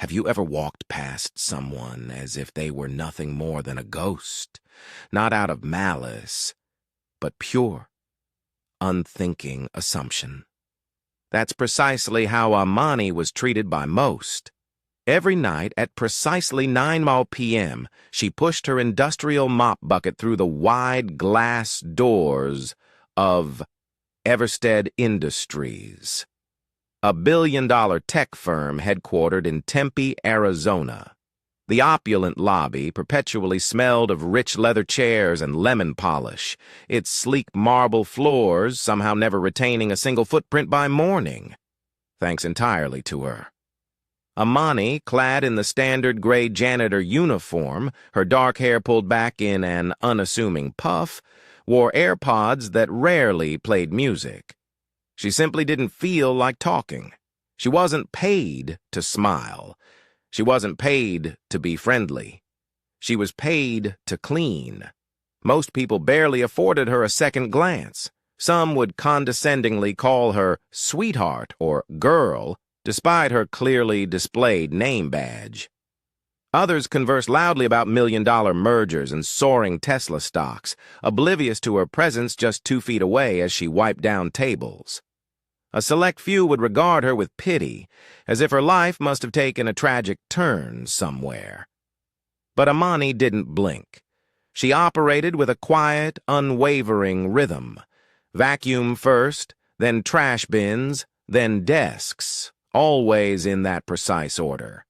Have you ever walked past someone as if they were nothing more than a ghost, not out of malice, but pure, unthinking assumption? That's precisely how Ammani was treated by most. Every night at precisely 9 p.m., she pushed her industrial mop bucket through the wide glass doors of Everstead Industries, a billion-dollar tech firm headquartered in Tempe, Arizona. The opulent lobby perpetually smelled of rich leather chairs and lemon polish, its sleek marble floors somehow never retaining a single footprint by morning, thanks entirely to her. Ammani, clad in the standard gray janitor uniform, her dark hair pulled back in an unassuming puff, wore AirPods that rarely played music. She simply didn't feel like talking. She wasn't paid to smile. She wasn't paid to be friendly. She was paid to clean. Most people barely afforded her a second glance. Some would condescendingly call her sweetheart or girl, despite her clearly displayed name badge. Others conversed loudly about million-dollar mergers and soaring Tesla stocks, oblivious to her presence just 2 feet away as she wiped down tables. A select few would regard her with pity, as if her life must have taken a tragic turn somewhere. But Ammani didn't blink. She operated with a quiet, unwavering rhythm. Vacuum first, then trash bins, then desks, always in that precise order.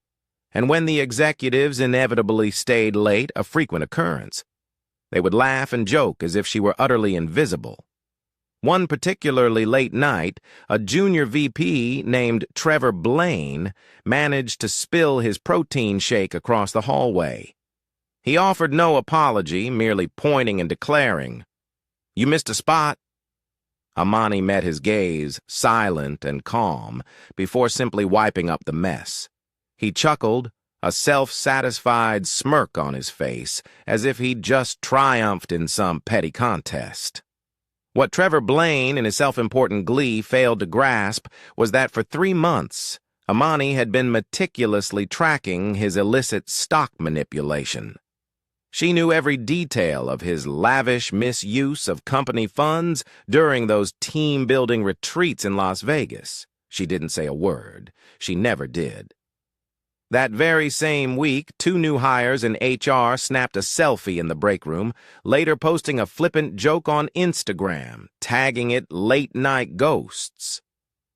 And when the executives inevitably stayed late, a frequent occurrence, they would laugh and joke as if she were utterly invisible. One particularly late night, a junior VP named Trevor Blaine managed to spill his protein shake across the hallway. He offered no apology, merely pointing and declaring, "You missed a spot." Ammani met his gaze, silent and calm, before simply wiping up the mess. He chuckled, a self-satisfied smirk on his face, as if he'd just triumphed in some petty contest. What Trevor Blaine, in his self-important glee, failed to grasp was that for 3 months, Ammani had been meticulously tracking his illicit stock manipulation. She knew every detail of his lavish misuse of company funds during those team-building retreats in Las Vegas. She didn't say a word. She never did. That very same week, 2 new hires in HR snapped a selfie in the break room, later posting a flippant joke on Instagram, tagging it late-night ghosts,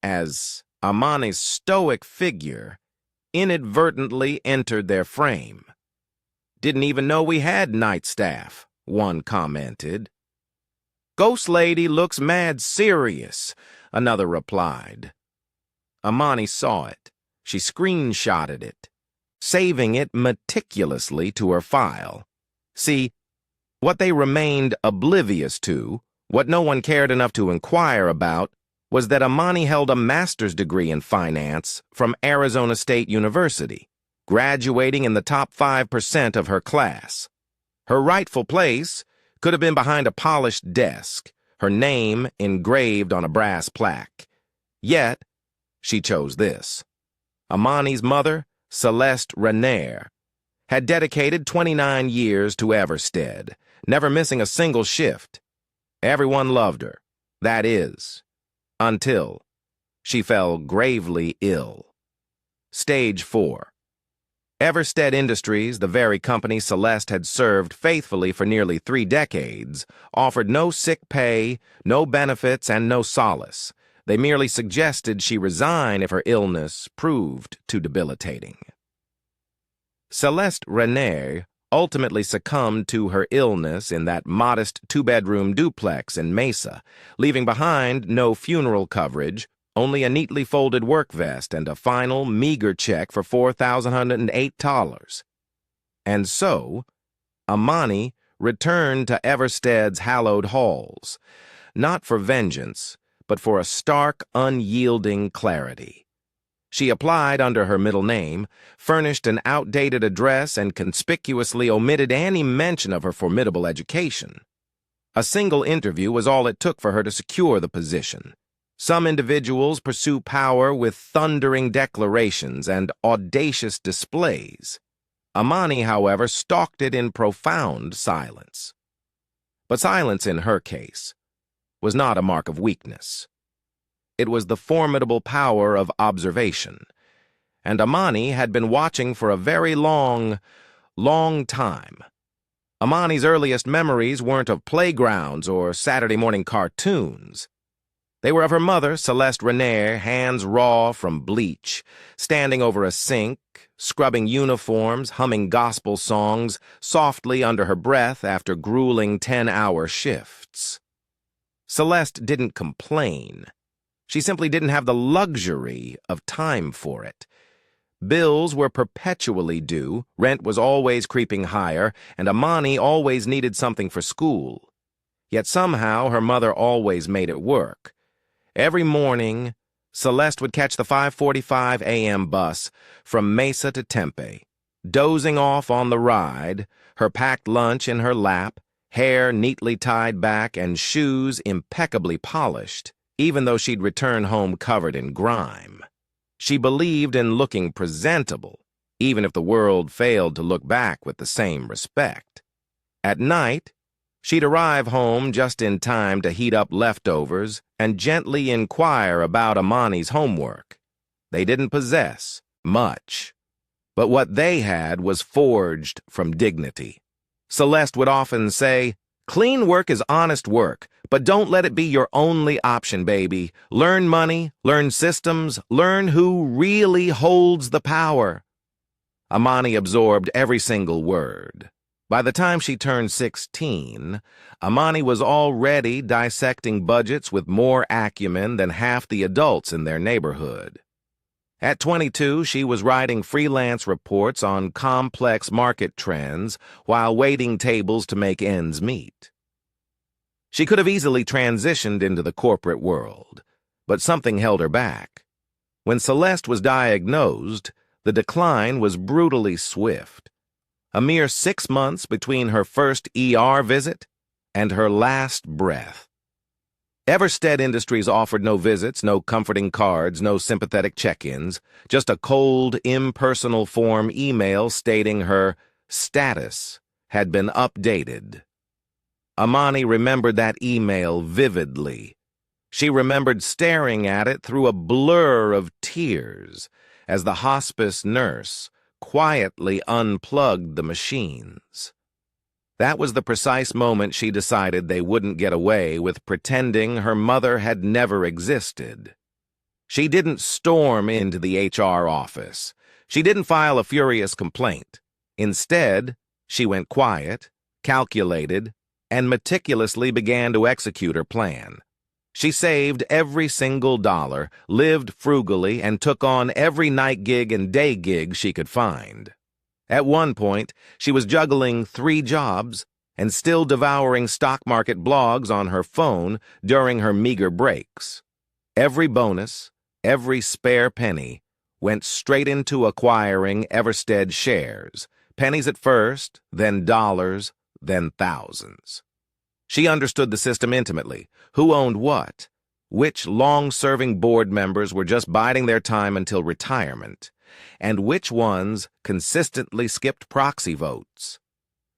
as Ammani's stoic figure inadvertently entered their frame. "Didn't even know we had night staff," one commented. "Ghost lady looks mad serious," another replied. Ammani saw it. She screenshotted it, saving it meticulously to her file. See, what they remained oblivious to, what no one cared enough to inquire about, was that Ammani held a master's degree in finance from Arizona State University, graduating in the top 5% of her class. Her rightful place could have been behind a polished desk, her name engraved on a brass plaque. Yet, she chose this. Ammani's mother, Celeste Renier, had dedicated 29 years to Everstead, never missing a single shift. Everyone loved her, that is, until she fell gravely ill. Stage 4. Everstead Industries, the very company Celeste had served faithfully for nearly 3 decades, offered no sick pay, no benefits, and no solace. They merely suggested she resign if her illness proved too debilitating. Celeste Renier ultimately succumbed to her illness in that modest 2-bedroom duplex in Mesa, leaving behind no funeral coverage, only a neatly folded work vest and a final, meager check for $4,108. And so, Ammani returned to Everstead's hallowed halls, not for vengeance, but for a stark, unyielding clarity. She applied under her middle name, furnished an outdated address, and conspicuously omitted any mention of her formidable education. A single interview was all it took for her to secure the position. Some individuals pursue power with thundering declarations and audacious displays. Ammani, however, stalked it in profound silence. But silence in her case was not a mark of weakness. It was the formidable power of observation, and Ammani had been watching for a very long time. Ammani's earliest memories weren't of playgrounds or Saturday morning cartoons. They were of her mother, Celeste Renier, hands raw from bleach, standing over a sink, scrubbing uniforms, humming gospel songs, softly under her breath after grueling 10-hour shifts. Celeste didn't complain. She simply didn't have the luxury of time for it. Bills were perpetually due, rent was always creeping higher, and Ammani always needed something for school. Yet somehow her mother always made it work. Every morning, Celeste would catch the 5:45 a.m. bus from Mesa to Tempe, dozing off on the ride, her packed lunch in her lap, hair neatly tied back and shoes impeccably polished, even though she'd return home covered in grime. She believed in looking presentable, even if the world failed to look back with the same respect. At night, she'd arrive home just in time to heat up leftovers and gently inquire about Ammani's homework. They didn't possess much, but what they had was forged from dignity. Celeste would often say, "Clean work is honest work, but don't let it be your only option, baby. Learn money, learn systems, learn who really holds the power." Ammani absorbed every single word. By the time she turned 16, Ammani was already dissecting budgets with more acumen than half the adults in their neighborhood. At 22, she was writing freelance reports on complex market trends while waiting tables to make ends meet. She could have easily transitioned into the corporate world, but something held her back. When Celeste was diagnosed, the decline was brutally swift. A mere 6 months between her first ER visit and her last breath. Everstead Industries offered no visits, no comforting cards, no sympathetic check-ins, just a cold, impersonal form email stating her status had been updated. Ammani remembered that email vividly. She remembered staring at it through a blur of tears as the hospice nurse quietly unplugged the machines. That was the precise moment she decided they wouldn't get away with pretending her mother had never existed. She didn't storm into the HR office. She didn't file a furious complaint. Instead, she went quiet, calculated, and meticulously began to execute her plan. She saved every single dollar, lived frugally, and took on every night gig and day gig she could find. At one point, she was juggling 3 jobs and still devouring stock market blogs on her phone during her meager breaks. Every bonus, every spare penny, went straight into acquiring Everstead shares, pennies at first, then dollars, then thousands. She understood the system intimately, who owned what, which long-serving board members were just biding their time until retirement, and which ones consistently skipped proxy votes.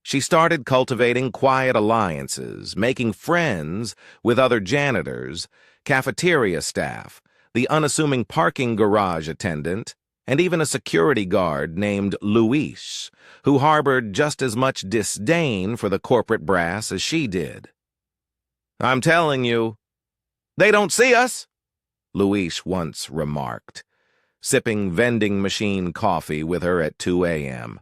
She started cultivating quiet alliances, making friends with other janitors, cafeteria staff, the unassuming parking garage attendant, and even a security guard named Luis, who harbored just as much disdain for the corporate brass as she did. "I'm telling you, they don't see us," Luis once remarked, sipping vending machine coffee with her at 2 a.m.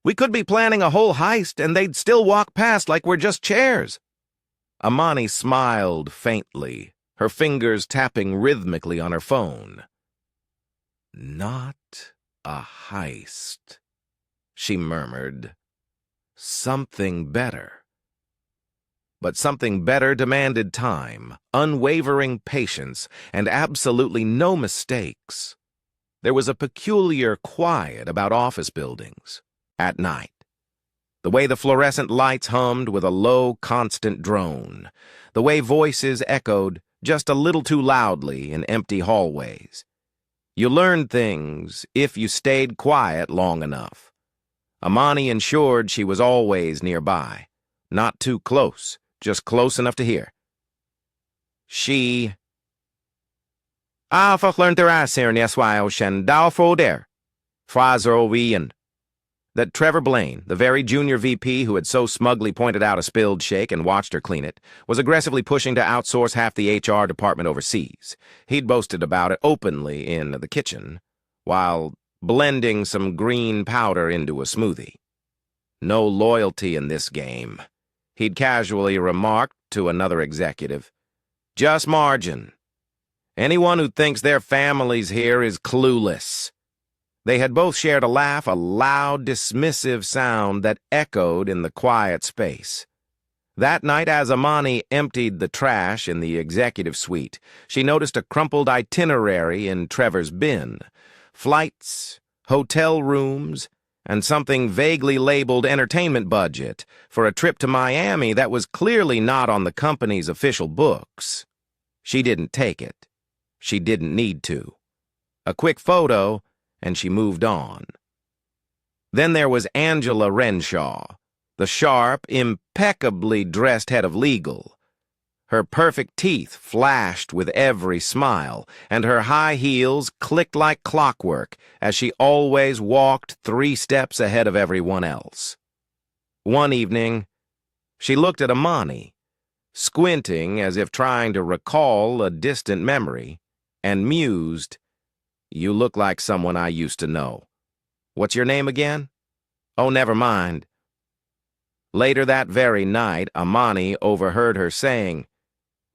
"We could be planning a whole heist and they'd still walk past like we're just chairs." Ammani smiled faintly, her fingers tapping rhythmically on her phone. "Not a heist," she murmured. "Something better." But something better demanded time, unwavering patience, and absolutely no mistakes. There was a peculiar quiet about office buildings at night. The way the fluorescent lights hummed with a low, constant drone. The way voices echoed, just a little too loudly in empty hallways. You learned things if you stayed quiet long enough. Ammani ensured she was always nearby. Not too close, just close enough to hear. She... That Trevor Blaine, the very junior VP who had so smugly pointed out a spilled shake and watched her clean it, was aggressively pushing to outsource half the HR department overseas. He'd boasted about it openly in the kitchen, while blending some green powder into a smoothie. No loyalty in this game, he'd casually remarked to another executive. Just margin. Anyone who thinks their family's here is clueless. They had both shared a laugh, a loud, dismissive sound that echoed in the quiet space. That night, as Ammani emptied the trash in the executive suite, she noticed a crumpled itinerary in Trevor's bin. Flights, hotel rooms, and something vaguely labeled entertainment budget for a trip to Miami that was clearly not on the company's official books. She didn't take it. She didn't need to. A quick photo, and she moved on. Then there was Angela Renshaw, the sharp, impeccably dressed head of legal. Her perfect teeth flashed with every smile, and her high heels clicked like clockwork as she always walked 3 steps ahead of everyone else. One evening, she looked at Ammani, squinting as if trying to recall a distant memory, and mused, "You look like someone I used to know. What's your name again? Oh, never mind." Later that very night, Ammani overheard her saying,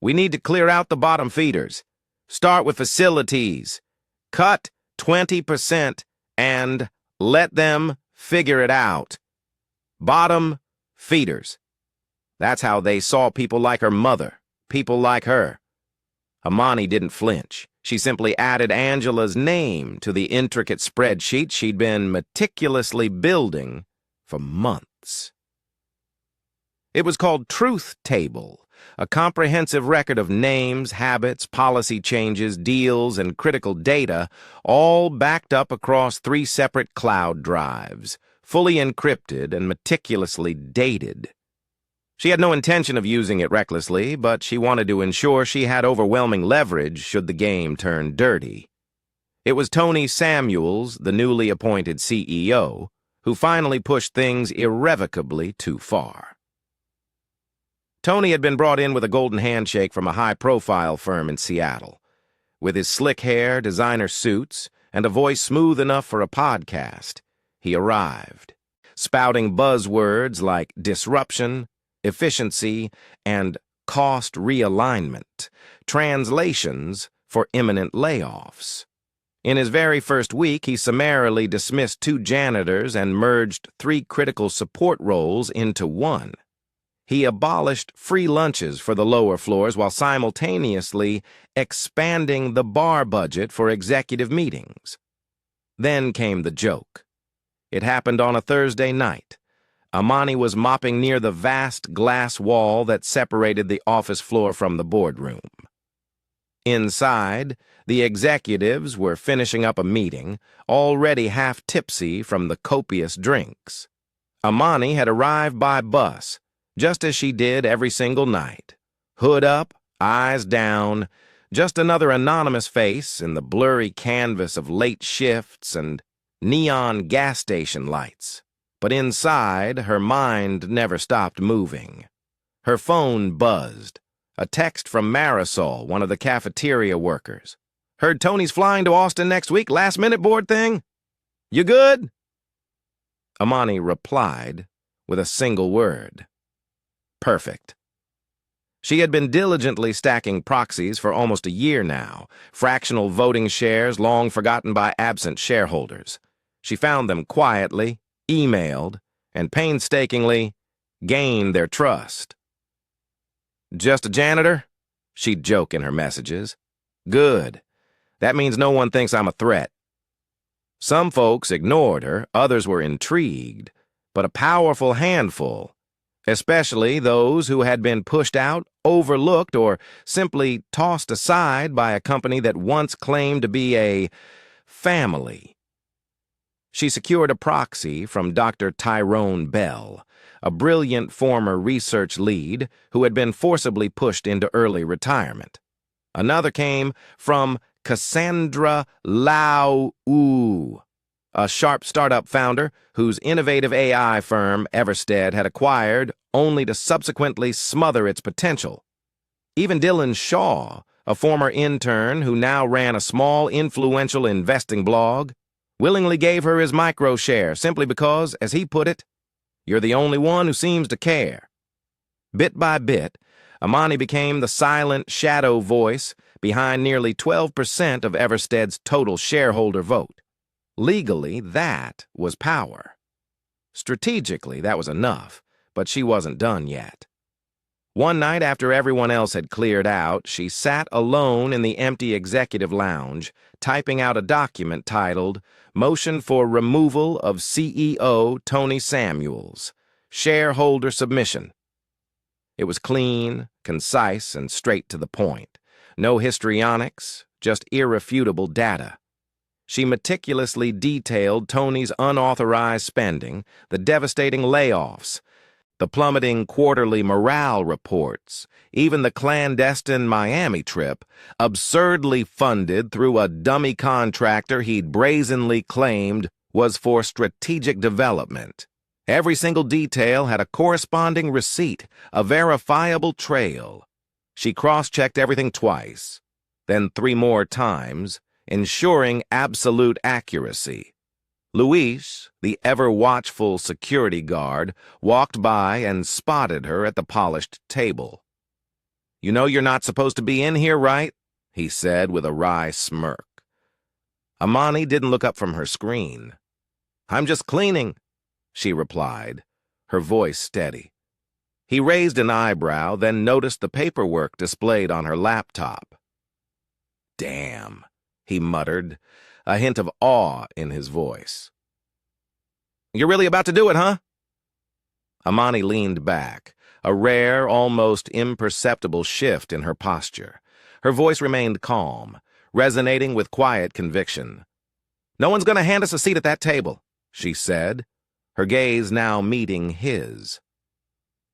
"We need to clear out the bottom feeders. Start with facilities. Cut 20% and let them figure it out. Bottom feeders." That's how they saw people like her mother, people like her. Ammani didn't flinch. She simply added Angela's name to the intricate spreadsheet she'd been meticulously building for months. It was called Truth Table, a comprehensive record of names, habits, policy changes, deals, and critical data, all backed up across 3 separate cloud drives, fully encrypted and meticulously dated. She had no intention of using it recklessly, but she wanted to ensure she had overwhelming leverage should the game turn dirty. It was Tony Samuels, the newly appointed CEO, who finally pushed things irrevocably too far. Tony had been brought in with a golden handshake from a high-profile firm in Seattle. With his slick hair, designer suits, and a voice smooth enough for a podcast, he arrived, spouting buzzwords like disruption, efficiency, and cost realignment, translations for imminent layoffs. In his very first week, he summarily dismissed 2 janitors and merged 3 critical support roles into 1. He abolished free lunches for the lower floors while simultaneously expanding the bar budget for executive meetings. Then came the joke. It happened on a Thursday night. Ammani was mopping near the vast glass wall that separated the office floor from the boardroom. Inside, the executives were finishing up a meeting, already half tipsy from the copious drinks. Ammani had arrived by bus, just as she did every single night. Hood up, eyes down, just another anonymous face in the blurry canvas of late shifts and neon gas station lights. But inside, her mind never stopped moving. Her phone buzzed. A text from Marisol, one of the cafeteria workers. "Heard Tony's flying to Austin next week, last-minute board thing? You good?" Ammani replied with a single word. Perfect. She had been diligently stacking proxies for almost a year now, fractional voting shares long forgotten by absent shareholders. She found them quietly, emailed, and painstakingly gained their trust. "Just a janitor?" She'd joke in her messages. "Good. That means no one thinks I'm a threat." Some folks ignored her, others were intrigued, but a powerful handful, especially those who had been pushed out, overlooked, or simply tossed aside by a company that once claimed to be a family. She secured a proxy from Dr. Tyrone Bell, a brilliant former research lead who had been forcibly pushed into early retirement. Another came from Cassandra Lau, a sharp startup founder whose innovative AI firm, Everstead, had acquired only to subsequently smother its potential. Even Dylan Shaw, a former intern who now ran a small, influential investing blog, willingly gave her his micro-share simply because, as he put it, "You're the only one who seems to care." Bit by bit, Ammani became the silent shadow voice behind nearly 12% of Everstead's total shareholder vote. Legally, that was power. Strategically, that was enough, but she wasn't done yet. One night after everyone else had cleared out, she sat alone in the empty executive lounge, typing out a document titled Motion for Removal of CEO Tony Samuels, Shareholder Submission. It was clean, concise, and straight to the point. No histrionics, just irrefutable data. She meticulously detailed Tony's unauthorized spending, the devastating layoffs, the plummeting quarterly morale reports, even the clandestine Miami trip, absurdly funded through a dummy contractor he'd brazenly claimed was for strategic development. Every single detail had a corresponding receipt, a verifiable trail. She cross-checked everything twice, then 3 more times, ensuring absolute accuracy. Luis, the ever-watchful security guard, walked by and spotted her at the polished table. "You know you're not supposed to be in here, right?" he said with a wry smirk. Ammani didn't look up from her screen. "I'm just cleaning," she replied, her voice steady. He raised an eyebrow, then noticed the paperwork displayed on her laptop. "Damn," he muttered, a hint of awe in his voice. "You're really about to do it, huh?" Ammani leaned back, a rare, almost imperceptible shift in her posture. Her voice remained calm, resonating with quiet conviction. "No one's going to hand us a seat at that table," she said, her gaze now meeting his.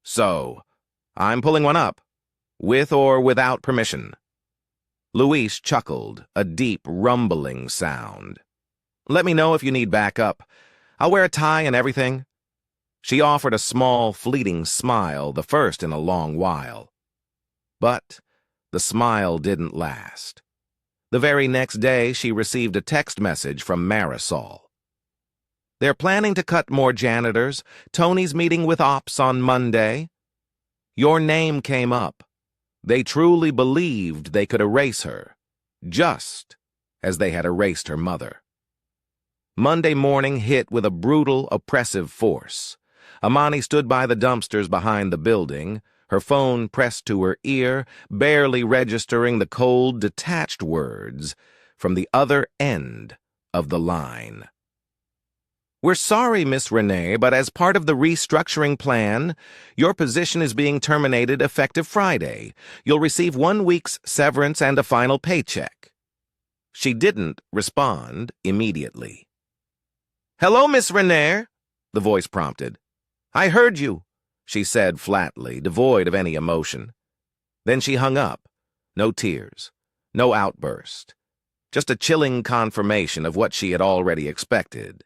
"So, I'm pulling one up, with or without permission." Luis chuckled, a deep, rumbling sound. "Let me know if you need backup. I'll wear a tie and everything." She offered a small, fleeting smile, the first in a long while. But the smile didn't last. The very next day, she received a text message from Marisol. "They're planning to cut more janitors. Tony's meeting with ops on Monday. Your name came up. They truly believed they could erase her, just as they had erased her mother." Monday morning hit with a brutal, oppressive force. Ammani stood by the dumpsters behind the building, her phone pressed to her ear, barely registering the cold, detached words from the other end of the line. "We're sorry, Miss Renee, but as part of the restructuring plan, your position is being terminated effective Friday. You'll receive 1 week's severance and a final paycheck." She didn't respond immediately. "Hello, Miss Renee," the voice prompted. "I heard you," she said flatly, devoid of any emotion. Then she hung up. No tears, no outburst, just a chilling confirmation of what she had already expected.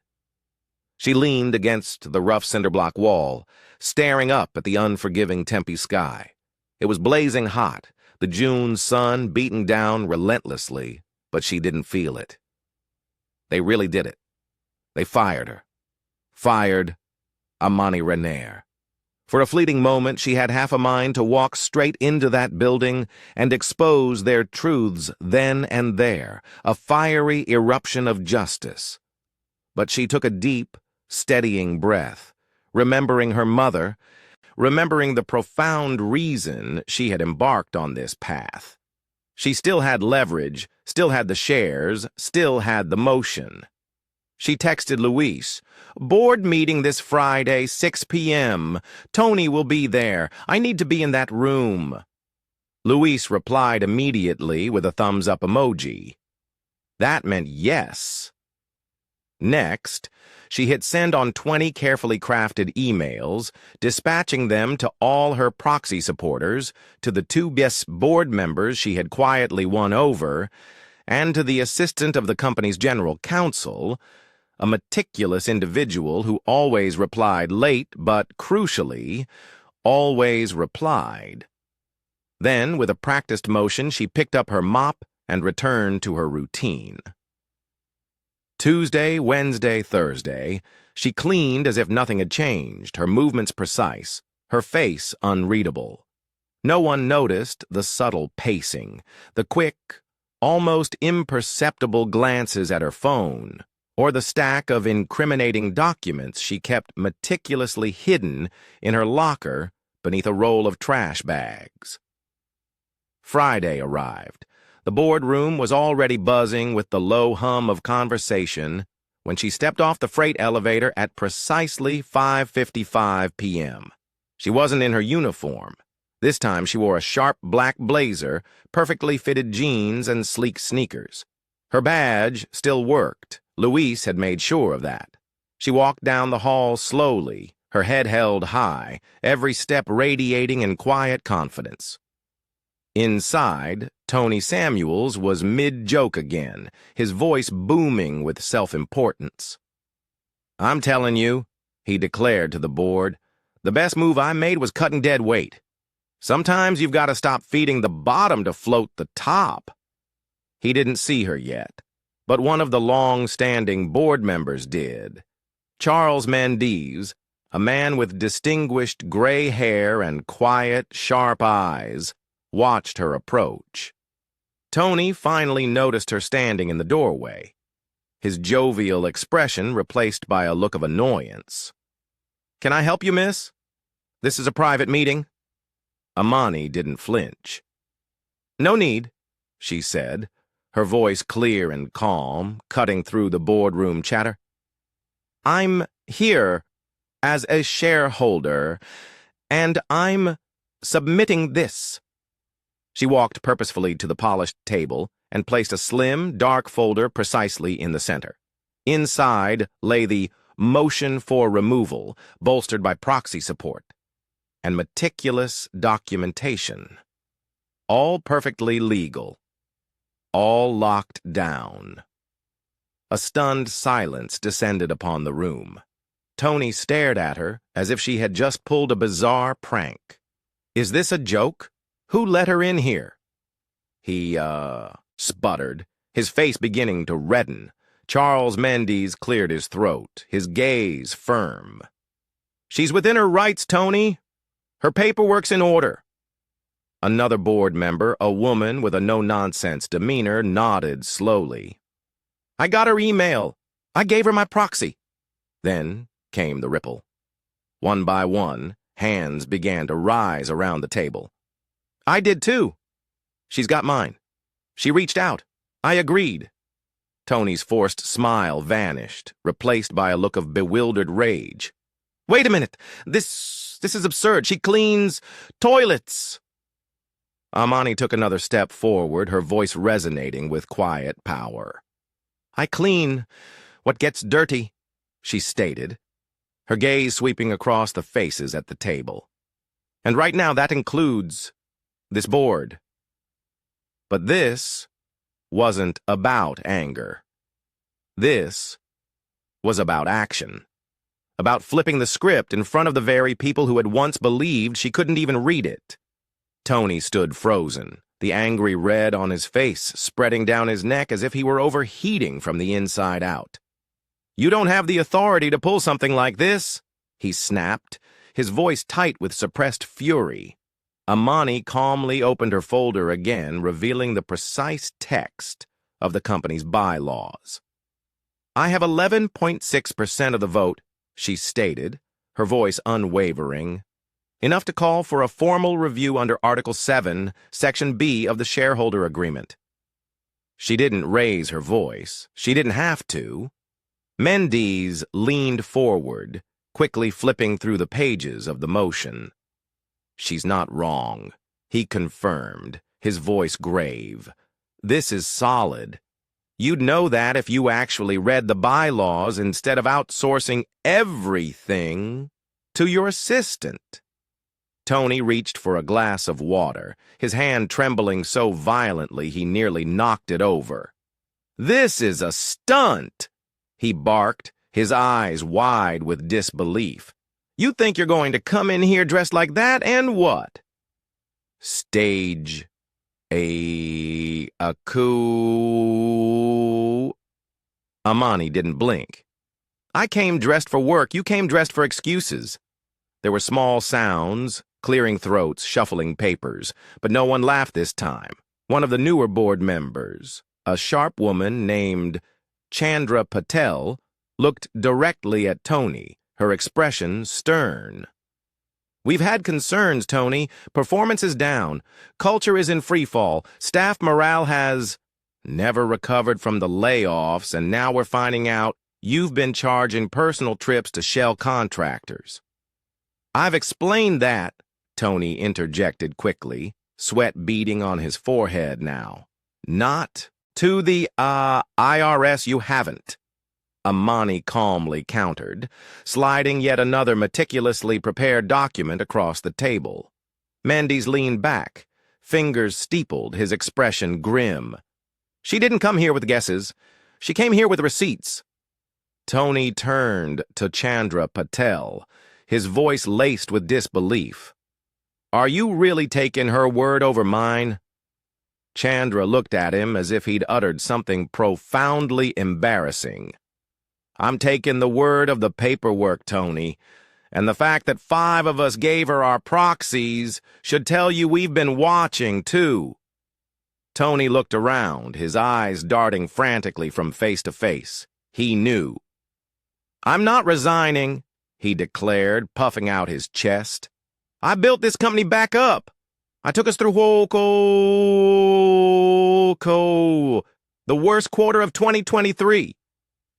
She leaned against the rough cinder-block wall, staring up at the unforgiving Tempe sky. It was blazing hot, the June sun beating down relentlessly, but she didn't feel it. They really did it. They fired her. Fired Ammani Renee. For a fleeting moment, she had half a mind to walk straight into that building and expose their truths then and there, a fiery eruption of justice. But she took a deep, steadying breath, remembering her mother, remembering the profound reason she had embarked on this path. She still had leverage, still had the shares, still had the motion. She texted Luis, "Board meeting this Friday, 6 p.m. Tony will be there. I need to be in that room." Luis replied immediately with a thumbs-up emoji. That meant yes. Next, she hit send on 20 carefully crafted emails, dispatching them to all her proxy supporters, to the two best board members she had quietly won over, and to the assistant of the company's general counsel, a meticulous individual who always replied late, but crucially, always replied. Then, with a practiced motion, she picked up her mop and returned to her routine. Tuesday, Wednesday, Thursday, she cleaned as if nothing had changed, her movements precise, her face unreadable. No one noticed the subtle pacing, the quick, almost imperceptible glances at her phone, or the stack of incriminating documents she kept meticulously hidden in her locker beneath a roll of trash bags. Friday arrived. The boardroom was already buzzing with the low hum of conversation when she stepped off the freight elevator at precisely 5:55 p.m. She wasn't in her uniform. This time she wore a sharp black blazer, perfectly fitted jeans, and sleek sneakers. Her badge still worked. Luis had made sure of that. She walked down the hall slowly, her head held high, every step radiating in quiet confidence. Inside, Tony Samuels was mid-joke again, his voice booming with self-importance. "I'm telling you," he declared to the board, "the best move I made was cutting dead weight. Sometimes you've got to stop feeding the bottom to float the top." He didn't see her yet, but one of the long-standing board members did. Charles Mendes, a man with distinguished gray hair and quiet, sharp eyes, watched her approach. Tony finally noticed her standing in the doorway, his jovial expression replaced by a look of annoyance. "Can I help you, miss? This is a private meeting." Ammani didn't flinch. "No need," she said, her voice clear and calm, cutting through the boardroom chatter. "I'm here as a shareholder, and I'm submitting this." She walked purposefully to the polished table and placed a slim, dark folder precisely in the center. Inside lay the motion for removal, bolstered by proxy support, and meticulous documentation. All perfectly legal. All locked down. A stunned silence descended upon the room. Tony stared at her as if she had just pulled a bizarre prank. "Is this a joke? Who let her in here?" He, sputtered, his face beginning to redden. Charles Mendes cleared his throat, his gaze firm. "She's within her rights, Tony. Her paperwork's in order." Another board member, a woman with a no-nonsense demeanor, nodded slowly. "I got her email. I gave her my proxy." Then came the ripple. One by one, hands began to rise around the table. "I did too. She's got mine. She reached out. I agreed." Tony's forced smile vanished, replaced by a look of bewildered rage. "Wait a minute. This is absurd. She cleans toilets." Ammani took another step forward, her voice resonating with quiet power. "I clean what gets dirty," she stated, her gaze sweeping across the faces at the table. "And right now that includes this board." But this wasn't about anger. This was about action. About flipping the script in front of the very people who had once believed she couldn't even read it. Tony stood frozen, the angry red on his face spreading down his neck as if he were overheating from the inside out. "You don't have the authority to pull something like this," he snapped, his voice tight with suppressed fury. Ammani calmly opened her folder again, revealing the precise text of the company's bylaws. "I have 11.6% of the vote," she stated, her voice unwavering, "enough to call for a formal review under Article 7, Section B of the shareholder agreement." She didn't raise her voice. She didn't have to. Mendes leaned forward, quickly flipping through the pages of the motion. "She's not wrong," he confirmed, his voice grave. "This is solid. You'd know that if you actually read the bylaws instead of outsourcing everything to your assistant." Tony reached for a glass of water, his hand trembling so violently he nearly knocked it over. "This is a stunt!" he barked, his eyes wide with disbelief. "You think you're going to come in here dressed like that, and what? Stage a coup?" Ammani didn't blink. "I came dressed for work, you came dressed for excuses." There were small sounds, clearing throats, shuffling papers, but no one laughed this time. One of the newer board members, a sharp woman named Chandra Patel, looked directly at Tony, her expression stern. "We've had concerns, Tony. Performance is down. Culture is in freefall. Staff morale has never recovered from the layoffs, and now we're finding out you've been charging personal trips to shell contractors." "I've explained that," Tony interjected quickly, sweat beading on his forehead now. "Not to the, IRS you haven't," Ammani calmly countered, sliding yet another meticulously prepared document across the table. Mendes leaned back, fingers steepled, his expression grim. "She didn't come here with guesses. She came here with receipts." Tony turned to Chandra Patel, his voice laced with disbelief. "Are you really taking her word over mine?" Chandra looked at him as if he'd uttered something profoundly embarrassing. "I'm taking the word of the paperwork, Tony, and the fact that 5 of us gave her our proxies should tell you we've been watching, too." Tony looked around, his eyes darting frantically from face to face. He knew. "I'm not resigning," he declared, puffing out his chest. "I built this company back up. I took us through the worst quarter of 2023.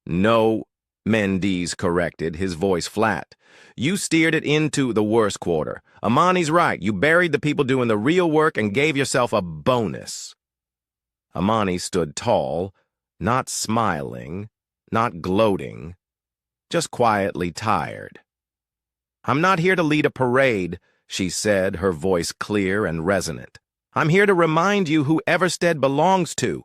"No," Mendes corrected, his voice flat. "You steered it into the worst quarter. Ammani's right. You buried the people doing the real work and gave yourself a bonus." Ammani stood tall, not smiling, not gloating, just quietly tired. "I'm not here to lead a parade," she said, her voice clear and resonant. "I'm here to remind you who Everstead belongs to.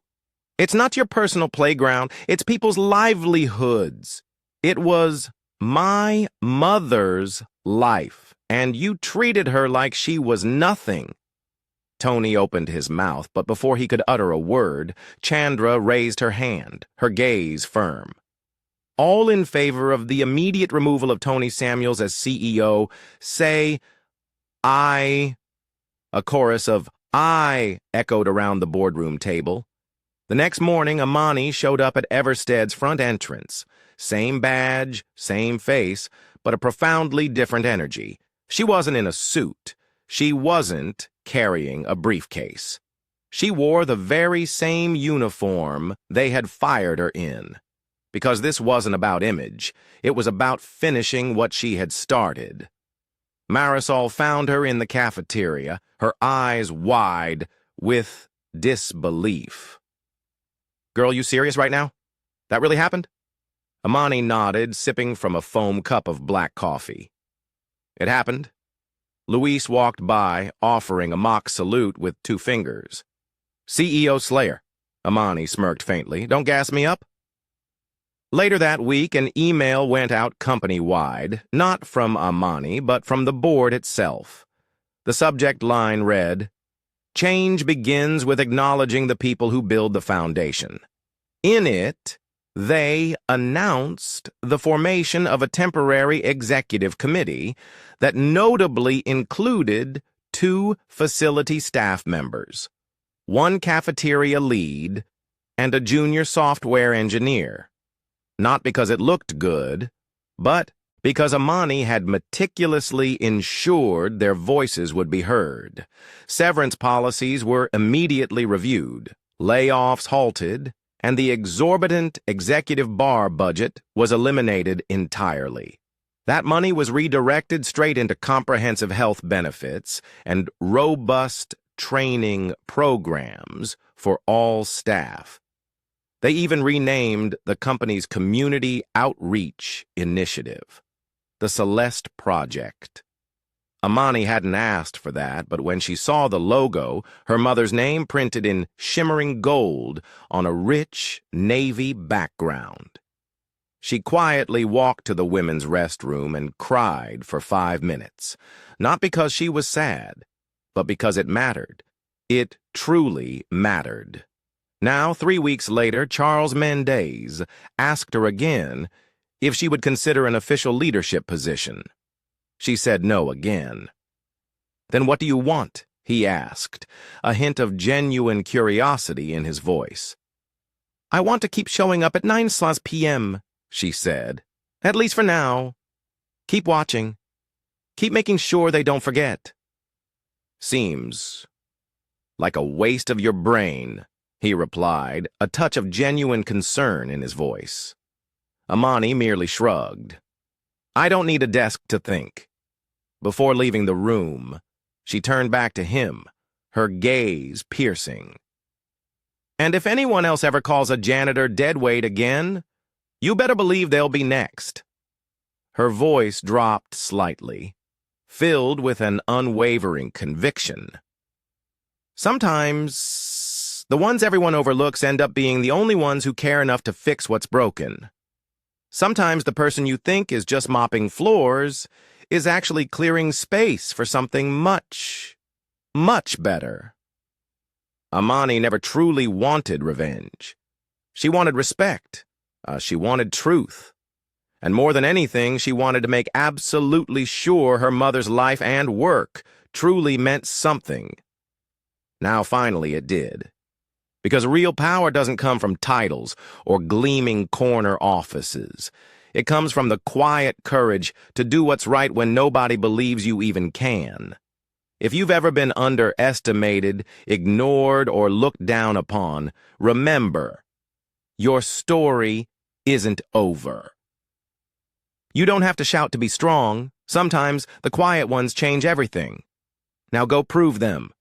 It's not your personal playground, it's people's livelihoods. It was my mother's life, and you treated her like she was nothing." Tony opened his mouth, but before he could utter a word, Chandra raised her hand, her gaze firm. "All in favor of the immediate removal of Tony Samuels as CEO, say, aye." A chorus of "aye" echoed around the boardroom table. The next morning, Ammani showed up at Everstead's front entrance. Same badge, same face, but a profoundly different energy. She wasn't in a suit. She wasn't carrying a briefcase. She wore the very same uniform they had fired her in. Because this wasn't about image, it was about finishing what she had started. Marisol found her in the cafeteria, her eyes wide with disbelief. "Girl, you serious right now? That really happened?" Ammani nodded, sipping from a foam cup of black coffee. "It happened." Luis walked by, offering a mock salute with 2 fingers. "CEO Slayer," Ammani smirked faintly. "Don't gas me up." Later that week, an email went out company-wide, not from Ammani, but from the board itself. The subject line read, "Change begins with acknowledging the people who build the foundation." In it, they announced the formation of a temporary executive committee that notably included 2 facility staff members, 1 cafeteria lead, and a junior software engineer. Not because it looked good, but because Ammani had meticulously ensured their voices would be heard. Severance policies were immediately reviewed, layoffs halted, and the exorbitant executive bar budget was eliminated entirely. That money was redirected straight into comprehensive health benefits and robust training programs for all staff. They even renamed the company's Community Outreach Initiative, the Celeste Project. Ammani hadn't asked for that, but when she saw the logo, her mother's name printed in shimmering gold on a rich navy background, she quietly walked to the women's restroom and cried for 5 minutes, not because she was sad, but because it mattered. It truly mattered. Now, 3 weeks later, Charles Mendez asked her again if she would consider an official leadership position. She said no again. "Then what do you want?" he asked, a hint of genuine curiosity in his voice. "I want to keep showing up at 9 p.m., she said. "At least for now. Keep watching. Keep making sure they don't forget." "Seems like a waste of your brain," he replied, a touch of genuine concern in his voice. Ammani merely shrugged. "I don't need a desk to think." Before leaving the room, she turned back to him, her gaze piercing. "And if anyone else ever calls a janitor deadweight again, you better believe they'll be next." Her voice dropped slightly, filled with an unwavering conviction. "Sometimes the ones everyone overlooks end up being the only ones who care enough to fix what's broken. Sometimes the person you think is just mopping floors is actually clearing space for something much, much better." Ammani never truly wanted revenge. She wanted respect. She wanted truth. And more than anything, she wanted to make absolutely sure her mother's life and work truly meant something. Now finally it did. Because real power doesn't come from titles or gleaming corner offices. It comes from the quiet courage to do what's right when nobody believes you even can. If you've ever been underestimated, ignored, or looked down upon, remember, your story isn't over. You don't have to shout to be strong. Sometimes the quiet ones change everything. Now go prove them.